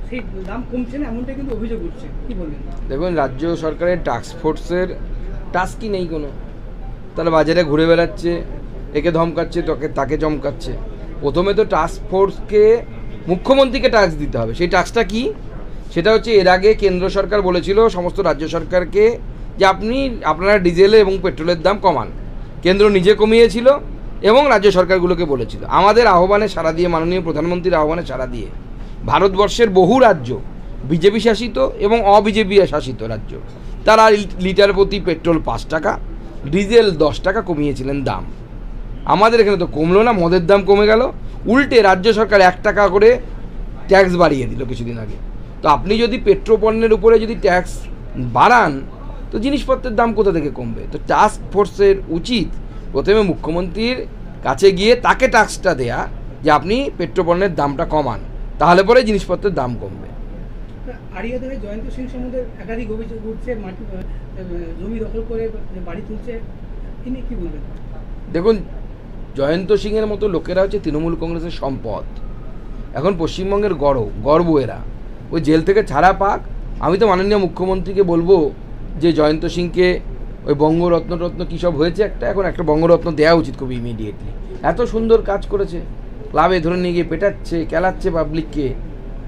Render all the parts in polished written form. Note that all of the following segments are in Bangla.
সেই দাম কমছে না এমনটাই কিন্তু অভিযোগ উঠছে, কি বলবেন? দেখুন, রাজ্য সরকারের টাস্ক ফোর্সের টাস্কই নেই কোনো, তাহলে বাজারে ঘুরে বেড়াচ্ছে, একে ধমকাচ্ছে তাকে চমকাচ্ছে। প্রথমে তো টাস্ক ফোর্সকে মুখ্যমন্ত্রীকে টাস্ক দিতে হবে। সেই টাস্কটা কি? সেটা হচ্ছে এর আগে কেন্দ্র সরকার বলেছিল সমস্ত রাজ্য সরকারকে যে আপনারা ডিজেল এবং পেট্রোলের দাম কমান। কেন্দ্র নিজে কমিয়েছিল এবং রাজ্য সরকারগুলোকে বলেছিল। আমাদের আহ্বানে সাড়া দিয়ে, মাননীয় প্রধানমন্ত্রীর আহ্বানে সাড়া দিয়ে ভারতবর্ষের বহু রাজ্য, বিজেপি শাসিত এবং অবিজেপি শাসিত রাজ্য, তারা লিটার প্রতি পেট্রোল 5 টাকা, ডিজেল 10 টাকা কমিয়েছিলেন দাম। আমাদের এখানে তো কমলো না, মদের দাম কমে গেল। উল্টে রাজ্য সরকার 1 টাকা করে ট্যাক্স বাড়িয়ে দিল কিছুদিন আগে। তো আপনি যদি পেট্রোপণ্যের উপরে যদি ট্যাক্স বাড়ান, তো জিনিসপত্রের দাম কোথা থেকে কমবে? তো টাস্ক ফোর্সের উচিত প্রথমে মুখ্যমন্ত্রীর কাছে গিয়ে তাকে ট্যাক্সটা দেয়া যে আপনি পেট্রোপণ্যের দামটা কমান, তাহলে পরে জিনিসপত্রের দাম কমবে। আড়িয়াতে জয়ন্ত সিং সম্বন্ধে একাধিক অভিযোগ উঠছে, জমি দখল করে বাড়ি তুলছে, তিনি কি বলবেন? দেখুন, জয়ন্ত সিংয়ের মতো লোকেরা হচ্ছে তৃণমূল কংগ্রেসের সম্পদ। এখন পশ্চিমবঙ্গের গর্ব এরা। ওই জেল থেকে ছাড়া পাক। আমি তো মাননীয় মুখ্যমন্ত্রীকে বলবো যে জয়ন্ত সিংকে ওই বঙ্গরত্ন কী সব হয়েছে, এখন একটা বঙ্গরত্ন দেওয়া উচিত খুব ইমিডিয়েটলি। এত সুন্দর কাজ করেছে, ক্লাবে ধরে নিয়ে গিয়ে পেটাচ্ছে, খেলাচ্ছে পাবলিককে।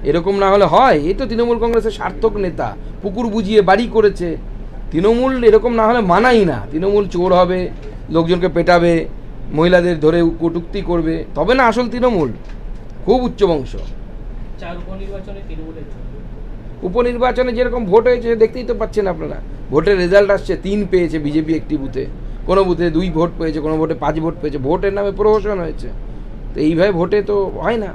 এরকম না হলে হয়? এই তো তৃণমূল কংগ্রেসের সার্থক নেতা, পুকুর বুঝিয়ে বাড়ি করেছে। তৃণমূল এরকম না হলে মানাই না। তৃণমূল চোর হবে, লোকজনকে পেটাবে, মহিলাদের ধরে কটূক্তি করবে, তবে না আসল তৃণমূল। খুব উচ্চবংশ। উপনির্বাচনে যেরকম ভোট হয়েছে দেখতেই তো পাচ্ছেন আপনারা। ভোটের রেজাল্ট আসছে, 3 পেয়েছে বিজেপি একটি বুথে, কোনো বুথে 2 ভোট পেয়েছে, কোনো ভোটে 5 ভোট পেয়েছে। ভোটের নামে প্রহসন হয়েছে। তো এইভাবে ভোটে তো হয় না।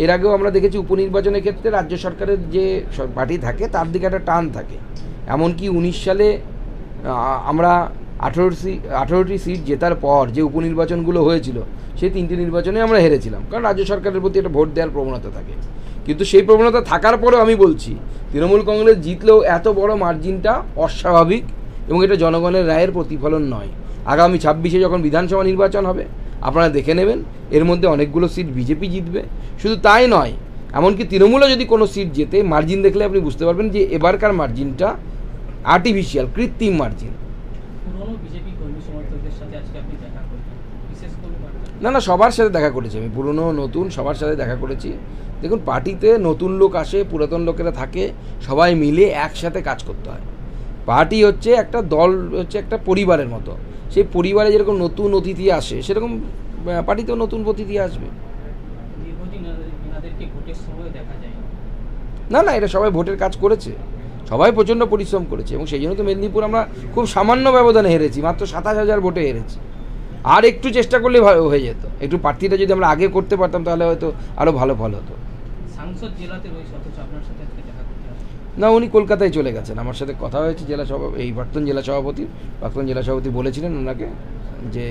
এর আগেও আমরা দেখেছি উপনির্বাচনের ক্ষেত্রে রাজ্য সরকারের যে পার্টি থাকে তার দিকে একটা টান থাকে। এমনকি 19 সালে আমরা 18টি সিট জেতার পর যে উপনির্বাচনগুলো হয়েছিল, সেই 3টি নির্বাচনে আমরা হেরেছিলাম, কারণ রাজ্য সরকারের প্রতি একটা ভোট দেওয়ার প্রবণতা থাকে। কিন্তু সেই প্রবণতা থাকার পরেও আমি বলছি, তৃণমূল কংগ্রেস জিতলেও এত বড় মার্জিনটা অস্বাভাবিক এবং এটা জনগণের রায়ের প্রতিফলন নয়। আগামী 26-এ যখন বিধানসভা নির্বাচন হবে, আপনারা দেখে নেবেন এর মধ্যে অনেকগুলো সিট বিজেপি জিতবে। শুধু তাই নয়, এমনকি তৃণমূলও যদি কোনো সিট জেতে, মার্জিন দেখলে আপনি বুঝতে পারবেন যে এবারকার মার্জিনটা আর্টিফিশিয়াল, কৃত্রিম মার্জিন। না, সবার সাথে দেখা করেছি আমি, পুরনো নতুন সবার সাথে দেখা করেছি। দেখুন, পার্টিতে নতুন লোক আসে, পুরাতন লোকেরা থাকে, সবাই মিলে একসাথে কাজ করতে হয়। পার্টি হচ্ছে একটা দল, হচ্ছে একটা পরিবারের মতো। সেই পরিবারে যেরকম নতুন অতিথি আসে, সেরকম পার্টিতেও নতুন অতিথি আসবে। না, এটা সবাই ভোটের কাজ করেছে, সবাই প্রচণ্ড পরিশ্রম করেছে এবং সেই জন্য তো মেদিনীপুর আমরা খুব সামান্য ব্যবধানে হেরেছি, মাত্র 27,000 ভোটে হেরেছি। আর একটু চেষ্টা করলে হয়ে যেত। একটু প্রার্থীটা যদি আমরা আগে করতে পারতাম তাহলে হয়তো আরও ভালো ফল হতো। না, উনি কলকাতায় চলে গেছেন। আমার সাথে কথা হয়েছে প্রাক্তন জেলা সভাপতি বলেছিলেন ওনাকে যে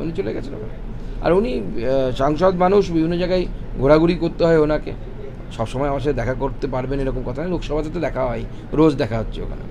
উনি চলে গেছেন ওখানে। আর উনি সাংসদ মানুষ, বিভিন্ন জায়গায় ঘোরাঘুরি করতে হয় ওনাকে। সবসময় আমার সাথে দেখা করতে পারবেন এরকম কথা নেই। লোকসভাতে তো দেখা হয়, রোজ দেখা হচ্ছে ওখানে।